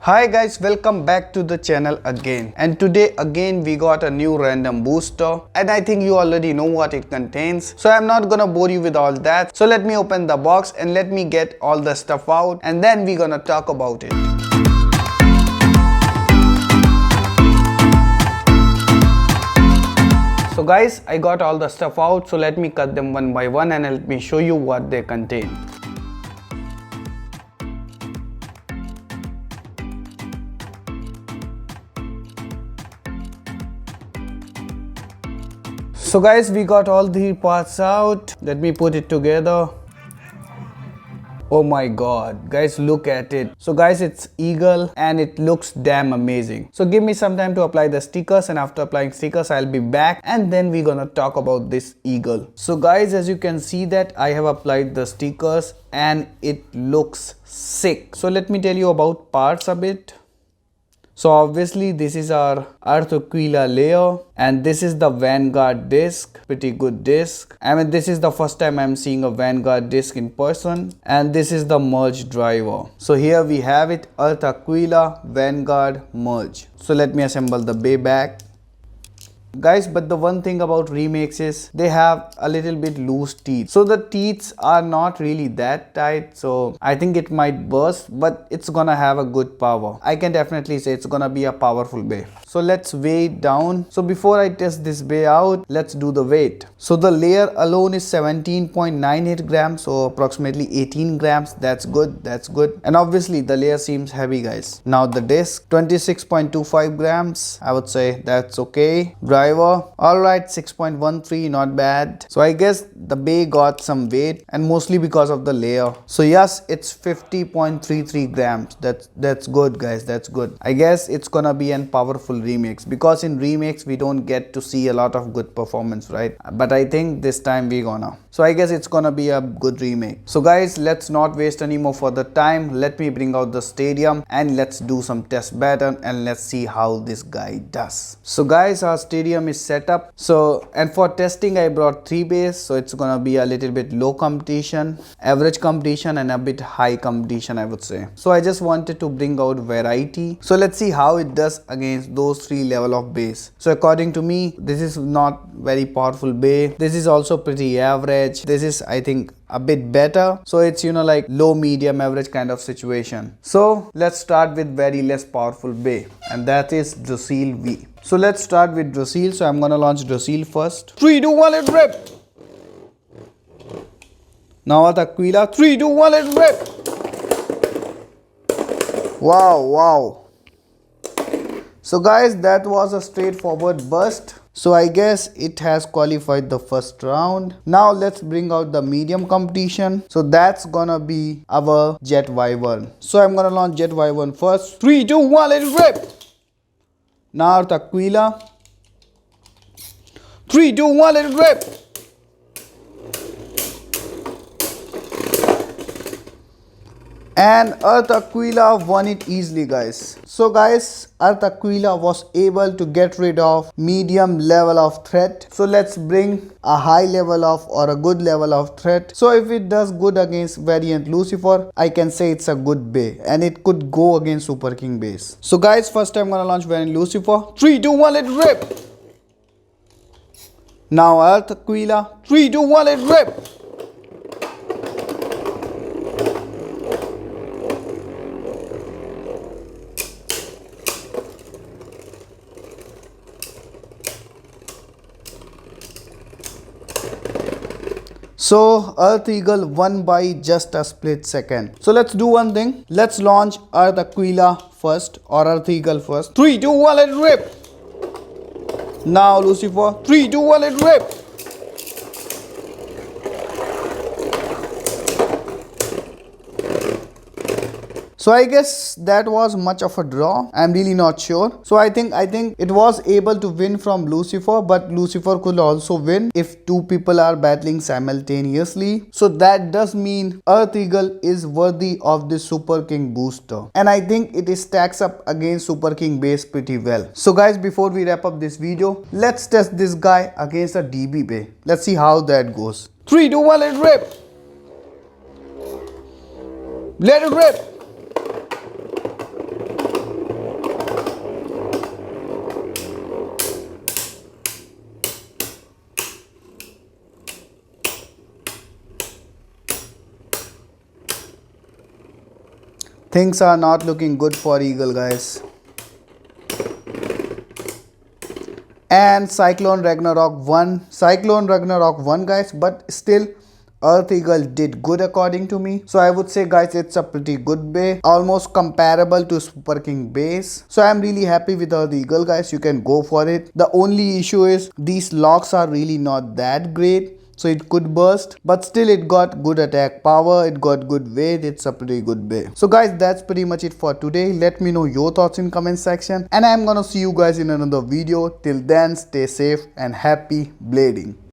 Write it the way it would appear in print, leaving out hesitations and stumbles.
Hi guys, welcome back to the channel again, and today again we got a new random booster and I think you already know what it contains, so I'm not gonna bore you with all that. So let me open the box and let me get all the stuff out and then we're gonna talk about it. So guys, I got all the stuff out, so let me cut them one by one and let me show you what they contain. So guys, we got all the parts out. Let me put it together. Oh my god, guys, look at it. So guys, it's eagle and it looks damn amazing. So give me some time to apply the stickers, and after applying stickers I'll be back and then we're gonna talk about this eagle. So guys, as you can see that I have applied the stickers and it looks sick. So let me tell you about parts a bit. So obviously this is our Earth Aquila layer and this is the Vanguard disc, pretty good disc. I mean, this is the first time I'm seeing a Vanguard disc in person, and this is the merge driver. So here we have it, Earth Aquila Venguard Merge. So let me assemble the bay back. Guys, but the one thing about remakes is they have a little bit loose teeth. So the teeth are not really that tight, so I think it might burst, but it's gonna have a good power. I can definitely say it's gonna be a powerful bay. So let's weigh it down. So before I test this bay out, let's do the weight. So the layer alone is 17.98 grams, so approximately 18 grams. That's good, that's good. And obviously the layer seems heavy, guys. Now the disc, 26.25 grams. I would say that's okay. Alright, 6.13, not bad. So I guess the bay got some weight and mostly because of the layer. So yes, it's 50.33 grams. That's good, guys, that's good. I guess it's gonna be a powerful remix, because in remakes we don't get to see a lot of good performance, right? But I think this time we gonna. So I guess it's gonna be a good remake. So guys, let's not waste any more further time. Let me bring out the stadium and let's do some test battle and let's see how this guy does. So guys, our stadium is set up. So, and for testing I brought 3 bays, so it's gonna be a little bit low competition, average competition, and a bit high competition, I would say. So I just wanted to bring out variety. So let's see how it does against those 3 level of bays. So according to me, this is not very powerful bay. This is also pretty average. This is, I think, a bit better. So it's, you know, like low, medium, average kind of situation. So let's start with very less powerful bay, and that is Drasil V. So let's start with Drasil. So I'm gonna launch Drasil first. 3, 2, 1, let's rip. Now at Aquila, 3, 2, 1, let's rip. Wow. So guys, that was a straightforward burst. So I guess it has qualified the first round. Now let's bring out the medium competition. So that's gonna be our Jet Wyvern. So I'm gonna launch Jet Wyvern first. 3, 2, 1, let's rip. Now Earth Aquila. 3, 2, 1, let's rip. And Earth Aquila won it easily, guys. So guys, Earth Aquila was able to get rid of medium level of threat. So let's bring a high level of, or a good level of threat. So if it does good against Variant Lucifer, I can say it's a good bay, and it could go against Super King base. So guys, first I'm gonna launch Variant Lucifer. 3, 2, 1, let's rip. Now Earth Aquila. 3, 2, 1, let's rip. So Earth Eagle won by just a split second. So let's do one thing. Let's launch Earth Aquila first, or Earth Eagle first. 3, 2, 1, let's rip. Now Lucifer. 3, 2, 1, let's rip. So I guess that was much of a draw. I'm really not sure. So I think it was able to win from Lucifer, but Lucifer could also win if 2 people are battling simultaneously. So that does mean Earth Eagle is worthy of the Super King booster. And I think it stacks up against Super King base pretty well. So guys, before we wrap up this video, let's test this guy against a DB bay. Let's see how that goes. 3, 2, 1, let's rip. Let it rip. Things are not looking good for Eagle, guys. And Cyclone Ragnarok won, guys, but still Earth Eagle did good according to me. So I would say, guys, it's a pretty good bay, almost comparable to Super King base. So I'm really happy with Earth Eagle, guys. You can go for it. The only issue is these locks are really not that great, so it could burst, but still it got good attack power, it got good weight. It's a pretty good bay. So guys, that's pretty much it for today. Let me know your thoughts in comment section, and I'm gonna see you guys in another video. Till then, stay safe and happy blading.